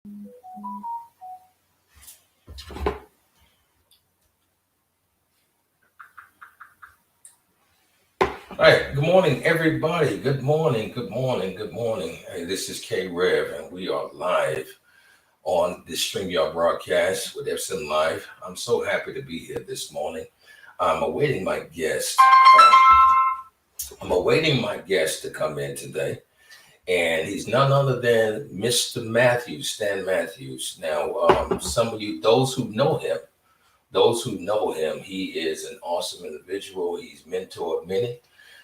All right, good morning, everybody. Good morning, good morning, good morning. Hey, this is Karey Rivers, and we are live on the StreamYard broadcast with Epson Live. I'm so happy to be here this morning. I'm awaiting my guest. I'm awaiting my guest to come in today, and he's none other than Mr. Matthews, Stan Matthews. Now, some of you, those who know him, he is an awesome individual. He's mentored many.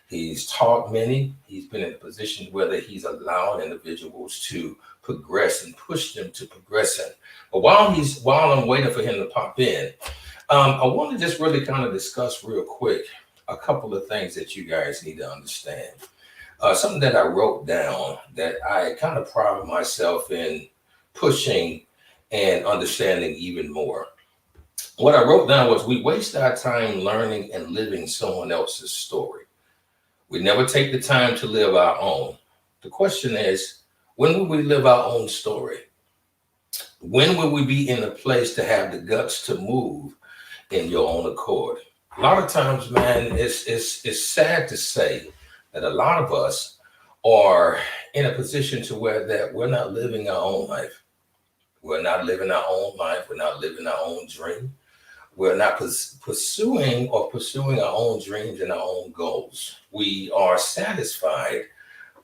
He's taught many. He's been in a position where he's allowed individuals to progress and push them to progressing. But while I'm waiting for him to pop in, I want to just really kind of discuss real quick a couple of things that you guys need to understand. Something that I wrote down that I kind of pride myself in pushing and understanding even more. What I wrote down was we waste our time learning and living someone else's story. We never take the time to live our own. The question is, when will we live our own story? When will we be in a place to have the guts to move in your own accord? A lot of times, man, it's sad to say that a lot of us are in a position to where that we're not living our own life. We're not living our own life. We're not living our own dream. We're not pursuing our own dreams and our own goals. We are satisfied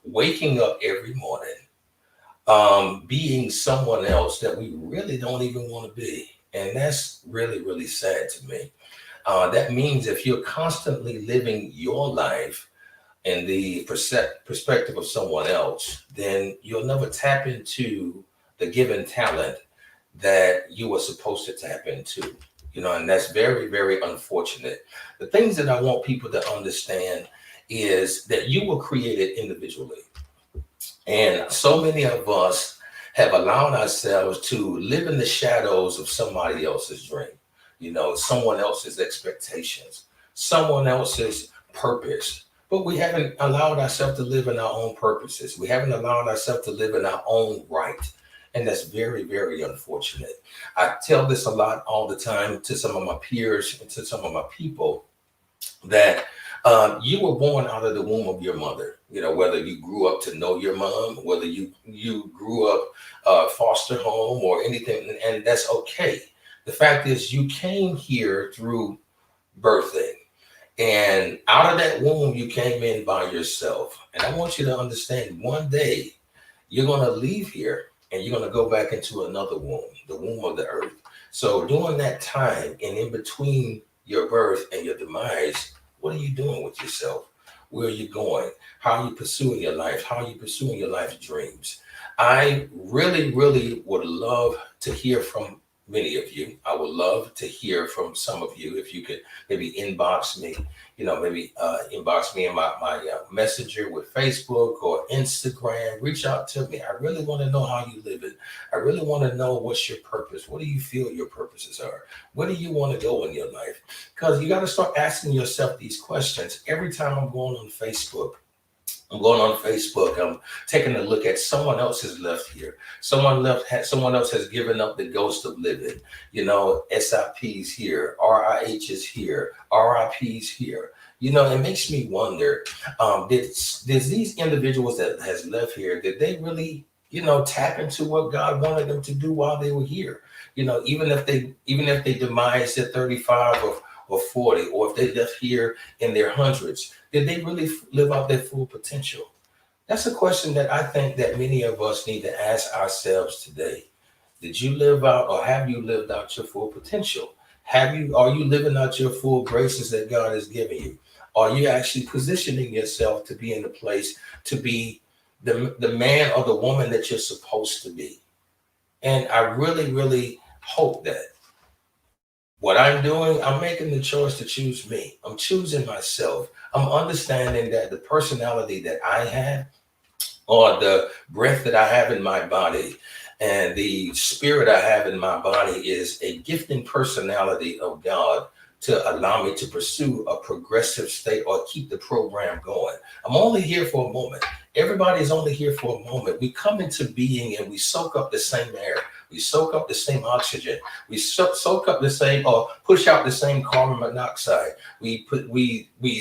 waking up every morning, being someone else that we really don't even want to be. And that's really, really sad to me. That means if you're constantly living your life in the perspective of someone else, then you'll never tap into the given talent that you were supposed to tap into. And that's very, very unfortunate. The things that I want people to understand is that you were created individually. And so many of us have allowed ourselves to live in the shadows of somebody else's dream, someone else's expectations, someone else's purpose. But we haven't allowed ourselves to live in our own purposes. We haven't allowed ourselves to live in our own right. And that's very, very unfortunate. I tell this a lot all the time to some of my peers and to some of my people that you were born out of the womb of your mother. Whether you grew up to know your mom, whether you grew up foster home or anything, and that's okay. The fact is you came here through birthing. And out of that womb, you came in by yourself. And I want you to understand one day you're going to leave here and you're going to go back into another womb, the womb of the earth. So during that time and in between your birth and your demise, what are you doing with yourself? Where are you going? How are you pursuing your life? How are you pursuing your life's dreams? I really, really would love to hear from many of you. I would love to hear from some of you. If you could maybe inbox me, inbox me in my messenger with Facebook or Instagram. Reach out to me. I really want to know how you live it. I really want to know what's your purpose. What do you feel your purposes are? Where do you want to go in your life? Because you got to start asking yourself these questions. Every time I'm going on Facebook, I'm taking a look at someone else has left here. Someone else has given up the ghost of living. SIP's here, RIH is here, RIP's here. It makes me wonder, did these individuals that has left here, did they really, tap into what God wanted them to do while they were here? Even if they demised at 35 or 40, or if they left here in their hundreds, did they really live out their full potential? That's a question that I think that many of us need to ask ourselves today. Did you live out, or have you lived out your full potential? Are you living out your full graces that God has given you? Are you actually positioning yourself to be in the place to be the man or the woman that you're supposed to be? And I really, really hope that what I'm doing, I'm making the choice to choose me. I'm choosing myself. I'm understanding that the personality that I have, or the breath that I have in my body, and the spirit I have in my body is a gifting personality of God to allow me to pursue a progressive state or keep the program going. I'm only here for a moment. Everybody's only here for a moment. We come into being and we soak up the same air. We soak up the same oxygen. We soak up the same or push out the same carbon monoxide. We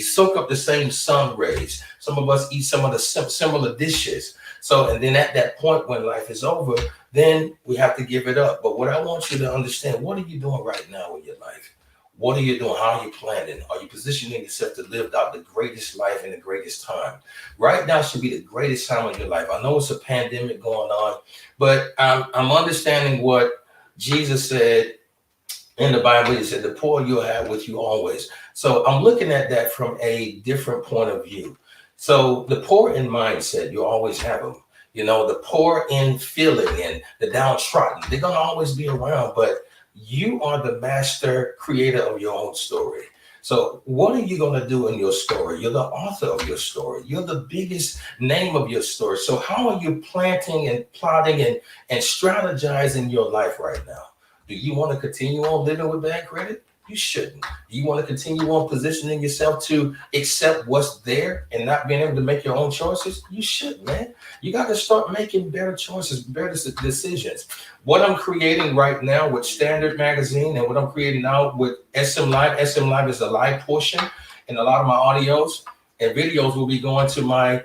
soak up the same sun rays. Some of us eat some of the similar dishes. So, and then at that point when life is over, then we have to give it up. But what I want you to understand, what are you doing right now in your life? What are you doing? How are you planning? Are you positioning yourself to live out the greatest life in the greatest time? Right now should be the greatest time of your life. I know it's a pandemic going on, but I'm understanding what Jesus said in the Bible. He said, the poor you'll have with you always. So I'm looking at that from a different point of view. So the poor in mindset, you always have them. You know, the poor in feeling and the downtrodden, they're going to always be around, but you are the master creator of your own story. So what are you going to do in your story? You're the author of your story. You're the biggest name of your story. So how are you planting and plotting and strategizing your life right now? Do you want to continue on living with bad credit? You shouldn't. Do you want to continue on positioning yourself to accept what's there and not being able to make your own choices? You should, man. You got to start making better choices, better decisions. What I'm creating right now with Standard Magazine and what I'm creating now with SM Live is the live portion, and a lot of my audios and videos will be going to my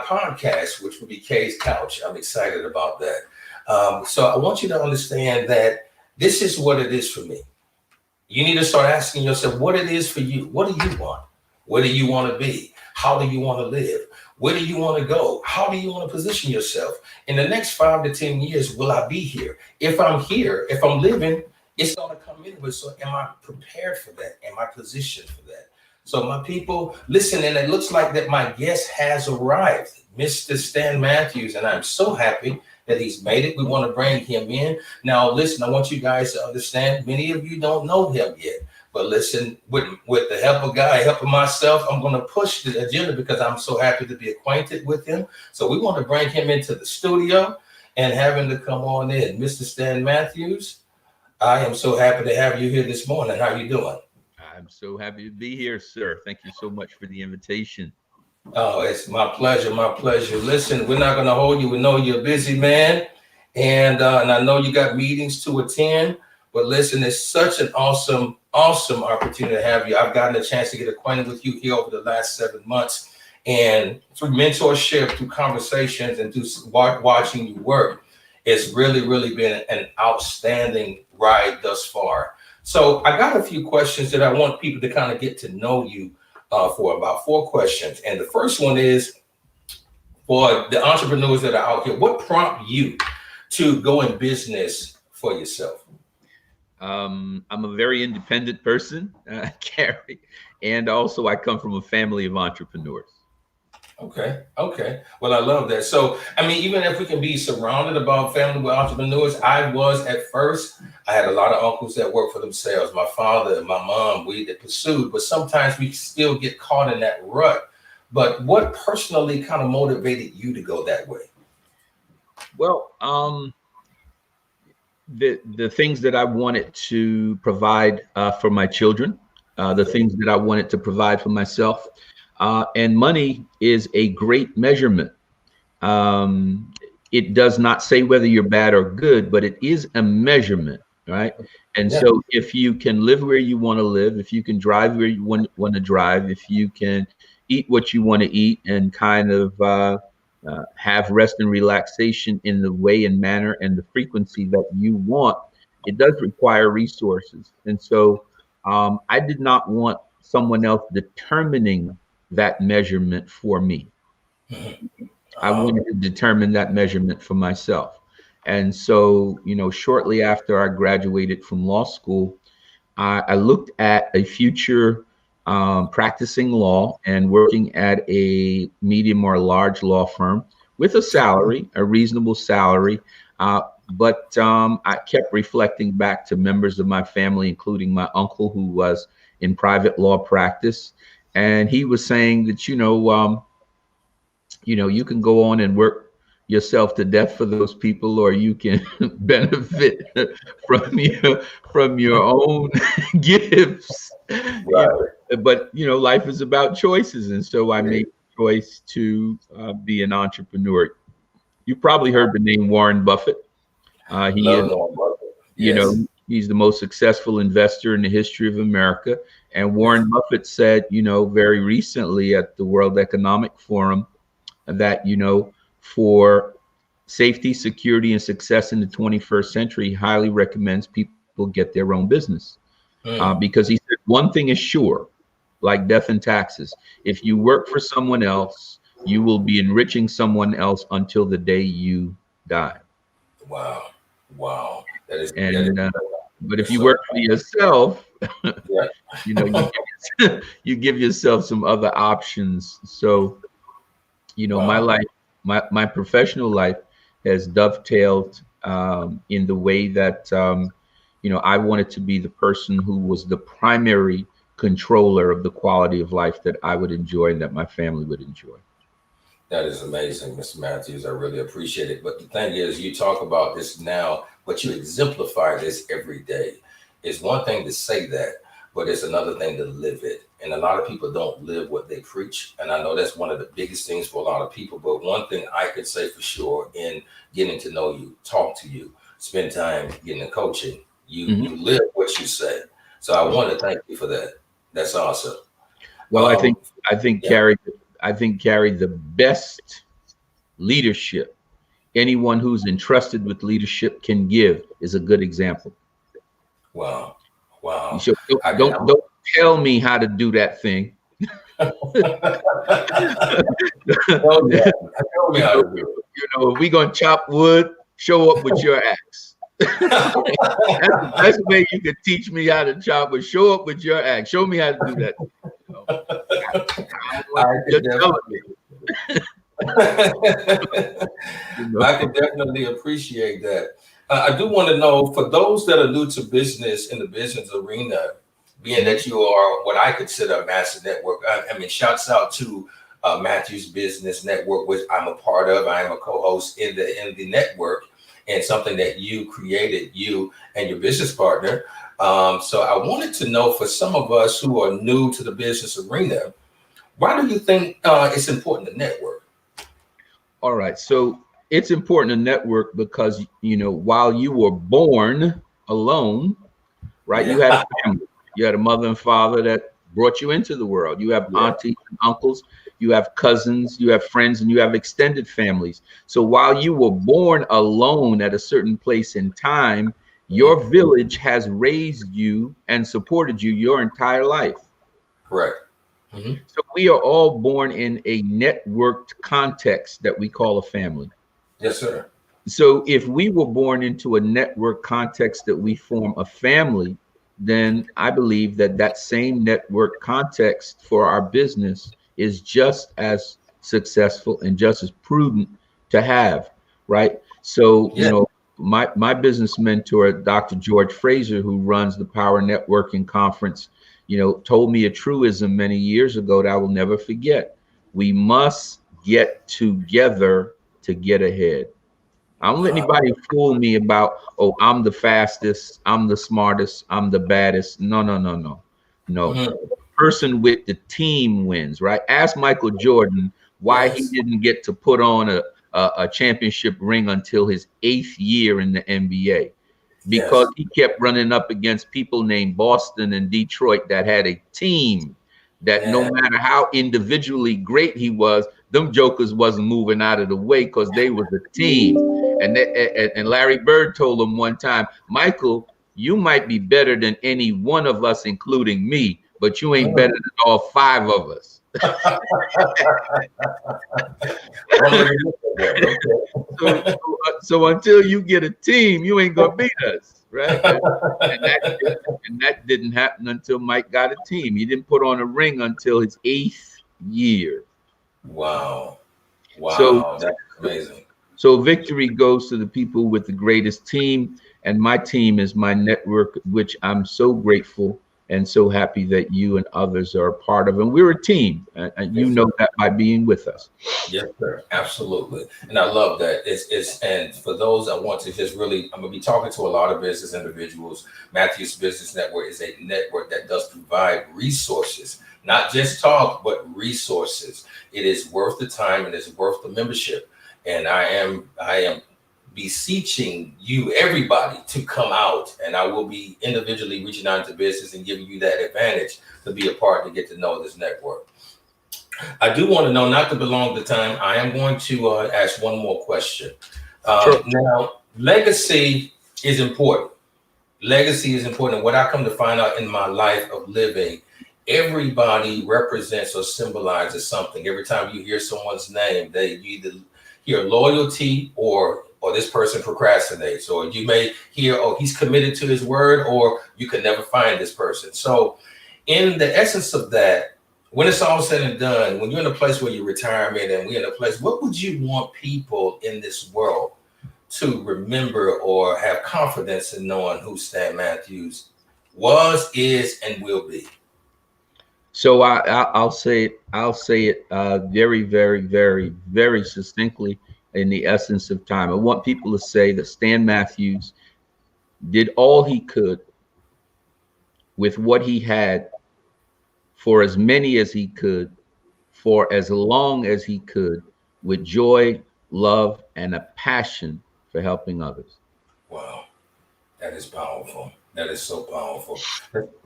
podcast, which will be Kay's Couch. I'm excited about that. So I want you to understand that this is what it is for me. You need to start asking yourself what it is for you. What do you want? Where do you want to be? How do you want to live? Where do you want to go? How do you want to position yourself? In the next 5 to 10 years, will I be here? If I'm here, if I'm living, it's going to come in with. So am I prepared for that? Am I positioned for that? So my people, listen, and it looks like that my guest has arrived, Mr. Stan Matthews, and I'm so happy that he's made it. We want to bring him in. Now, listen, I want you guys to understand, many of you don't know him yet. But listen, with the help of God, help of myself, I'm going to push the agenda because I'm so happy to be acquainted with him. So we want to bring him into the studio and have him to come on in. Mr. Stan Matthews, I am so happy to have you here this morning. How are you doing? I'm so happy to be here, sir. Thank you so much for the invitation. Oh, it's my pleasure. My pleasure. Listen, we're not going to hold you. We know you're a busy man, and I know you got meetings to attend. But listen, it's such an awesome opportunity to have you. I've gotten a chance to get acquainted with you here over the last 7 months, and through mentorship, through conversations, and through watching you work, it's really been an outstanding ride thus far. So I got a few questions that I want people to kind of get to know you for, about 4 questions. And the first one is for the entrepreneurs that are out here, what prompted you to go in business for yourself? I'm a very independent person, Karey, and also I come from a family of entrepreneurs. Okay. Well, I love that. So, I mean, even if we can be surrounded about family with entrepreneurs, I was at first. I had a lot of uncles that worked for themselves. My father and my mom, we that pursued, but sometimes we still get caught in that rut. But what personally kind of motivated you to go that way? Well, the things that I wanted to provide for my children, the things that I wanted to provide for myself. And money is a great measurement. It does not say whether you're bad or good, but it is a measurement, right? And so if you can live where you want to live, if you can drive where you want to drive, if you can eat what you want to eat and kind of have rest and relaxation in the way and manner and the frequency that you want, it does require resources. And so I did not want someone else determining that measurement for me. I wanted to determine that measurement for myself. And so, shortly after I graduated from law school, I looked at a future practicing law and working at a medium or large law firm with a salary, a reasonable salary. But I kept reflecting back to members of my family, including my uncle, who was in private law practice. And he was saying that, you can go on and work yourself to death for those people, or you can benefit from your own gifts. Right. But life is about choices, and so I Yeah. made the choice to be an entrepreneur. You probably heard the name Warren Buffett. He is, Love knowing Buffett. Yes. he's the most successful investor in the history of America. And Yes. Warren Buffett said, very recently at the World Economic Forum that, for safety, security, and success in the 21st century, he highly recommends people get their own business. Because he said one thing is sure, like death and taxes. If you work for someone else, you will be enriching someone else until the day you die. Wow. Wow. That is And but if that's you so work for yourself, yeah. you give yourself some other options. So, my Wow. life, my professional life has dovetailed in the way that I wanted to be the person who was the primary controller of the quality of life that I would enjoy and that my family would enjoy. That is amazing, Mr. Matthews. I really appreciate it. But the thing is, you talk about this now, but you exemplify this every day. It's one thing to say that, but it's another thing to live it. And a lot of people don't live what they preach. And I know that's one of the biggest things for a lot of people. But one thing I could say for sure in getting to know you, talk to you, spend time getting the coaching, you live what you say. So I want to thank you for that. That's awesome. Well, I think Yeah. Karey, the best leadership anyone who's entrusted with leadership can give is a good example. Wow. Wow. So don't tell me how to do that thing. Oh, yeah. Tell me how to do it. If we're gonna chop wood, show up with your axe. That's the best way you can teach me how to chop wood. Show up with your axe. Show me how to do that. I can definitely appreciate that. I do want to know, for those that are new to business in the business arena, being that you are what I consider a massive network. I mean, shouts out to Matthews Business Network, which I'm a part of. I am a co-host in the network, and something that you created, you and your business partner. So I wanted to know, for some of us who are new to the business arena, why do you think it's important to network? All right. So it's important to network because, while you were born alone, right, you had a family. You had a mother and father that brought you into the world. You have aunties and uncles, you have cousins, you have friends, and you have extended families. So while you were born alone at a certain place in time, your village has raised you and supported you your entire life. Correct. So we are all born in a networked context that we call a family. Yes, sir. So if we were born into a network context that we form a family, then I believe that same network context for our business is just as successful and just as prudent to have, right? So, my business mentor, Dr. George Fraser, who runs the Power Networking Conference, told me a truism many years ago that I will never forget. We must get together to get ahead. I don't let anybody fool me about, oh, I'm the fastest, I'm the smartest, I'm the baddest. No. The person with the team wins, right? Ask Michael Jordan why he didn't get to put on a championship ring until his 8th year in the NBA. Because he kept running up against people named Boston and Detroit that had a team that no matter how individually great he was, them jokers wasn't moving out of the way because they was a team. And Larry Bird told him one time, Michael, you might be better than any one of us, including me, but you ain't better than all 5 of us. So until you get a team, you ain't gonna beat us, right? And that didn't happen until Mike got a team. He didn't put on a ring until his 8th year. Wow, So that's amazing. So victory goes to the people with the greatest team, and my team is my network, which I'm so grateful and so happy that you and others are a part of. And we're a team, and you Yes, know sir. that by being with us. Yes, sir. Absolutely. And I love that. And for those I want to just really, I'm gonna be talking to a lot of business individuals. Matthews Business Network is a network that does provide resources, not just talk, but resources. It is worth the time and it's worth the membership. And I am beseeching you, everybody, to come out, and I will be individually reaching out to business and giving you that advantage to be a part to get to know this network. I do want to know, not to belong the time, I am going to ask one more question. Sure. Now, legacy is important. Legacy is important. What I come to find out in my life of living, everybody represents or symbolizes something. Every time you hear someone's name, you either hear loyalty or this person procrastinates, or you may hear, oh, he's committed to his word, or you can never find this person. So in the essence of that, when it's all said and done, when you're in a place where you retirement and we're in a place, what would you want people in this world to remember or have confidence in knowing who Stan Matthews was, is, and will be? So I'll say it. I'll say it very, very, very, very succinctly in the essence of time. I want people to say that Stan Matthews did all he could with what he had for as many as he could, for as long as he could, with joy, love, and a passion for helping others. Wow, that is powerful. That is so powerful.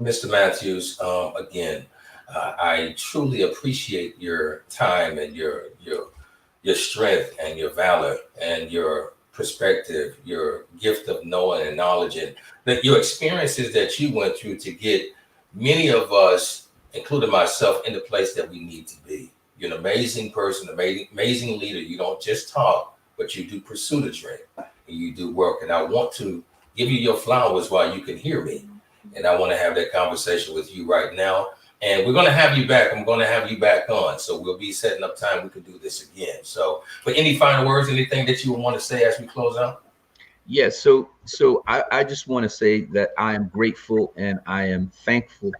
Mr. Matthews, again, I truly appreciate your time and your strength and your valor and your perspective, your gift of knowing and knowledge, and that your experiences that you went through to get many of us, including myself, in the place that we need to be. You're an amazing person, amazing leader. You don't just talk, but you do pursue the dream and you do work. And I want to give you your flowers while you can hear me. And I want to have that conversation with you right now. And we're going to have you back. I'm going to have you back on. So we'll be setting up time we can do this again. So, but any final words, anything that you would want to say as we close out? Yes. So I just want to say that I am grateful and I am thankful.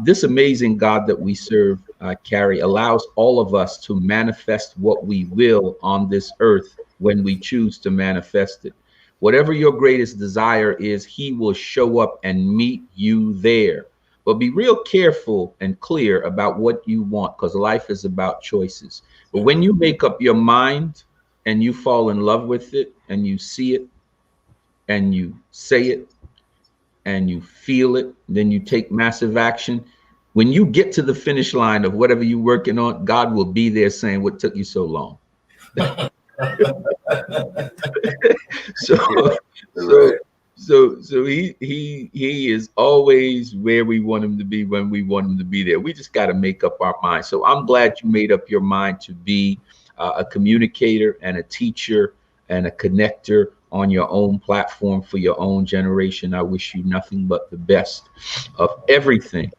This amazing God that we serve, Karey, allows all of us to manifest what we will on this earth when we choose to manifest it. Whatever your greatest desire is, he will show up and meet you there. But be real careful and clear about what you want, because life is about choices. But when you make up your mind and you fall in love with it and you see it and you say it and you feel it, then you take massive action. When you get to the finish line of whatever you're working on, God will be there saying, what took you so long? so, Right. so he is always where we want him to be when we want him to be there. We just got to make up our mind. So I'm glad you made up your mind to be a communicator and a teacher and a connector on your own platform for your own generation. I wish you nothing but the best of everything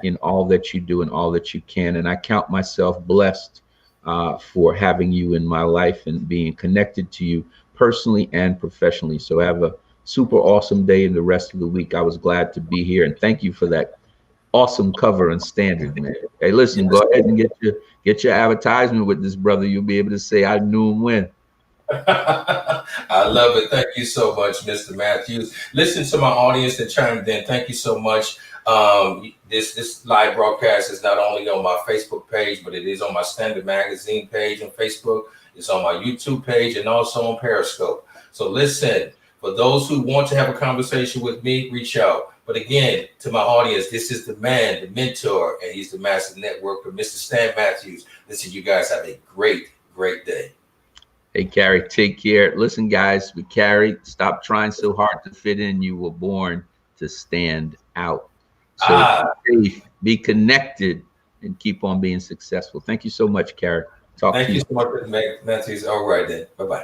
in all that you do and all that you can. And I count myself blessed for having you in my life and being connected to you personally and professionally. So have a super awesome day and the rest of the week. I was glad to be here, and thank you for that awesome cover and standard, man. Hey, listen, Yes. go ahead and get your advertisement with this brother. You'll be able to say I knew him when. I love it. Thank you so much, Mr. Matthews. Listen to my audience that chimed in. Thank you so much. This live broadcast is not only on my Facebook page, but it is on my Standard Magazine page on Facebook. It's on my YouTube page and also on Periscope. So listen, for those who want to have a conversation with me, reach out. But again, to my audience, this is the man, the mentor, and he's the massive networker, Mr. Stan Matthews. Listen, you guys have a great, great day. Hey, Karey, take care. Listen, guys, with Karey, stop trying so hard to fit in. You were born to stand out. So be safe, be connected, and keep on being successful. Thank you so much, Karey. Thank you so much, Matthews. All right, then. Bye-bye.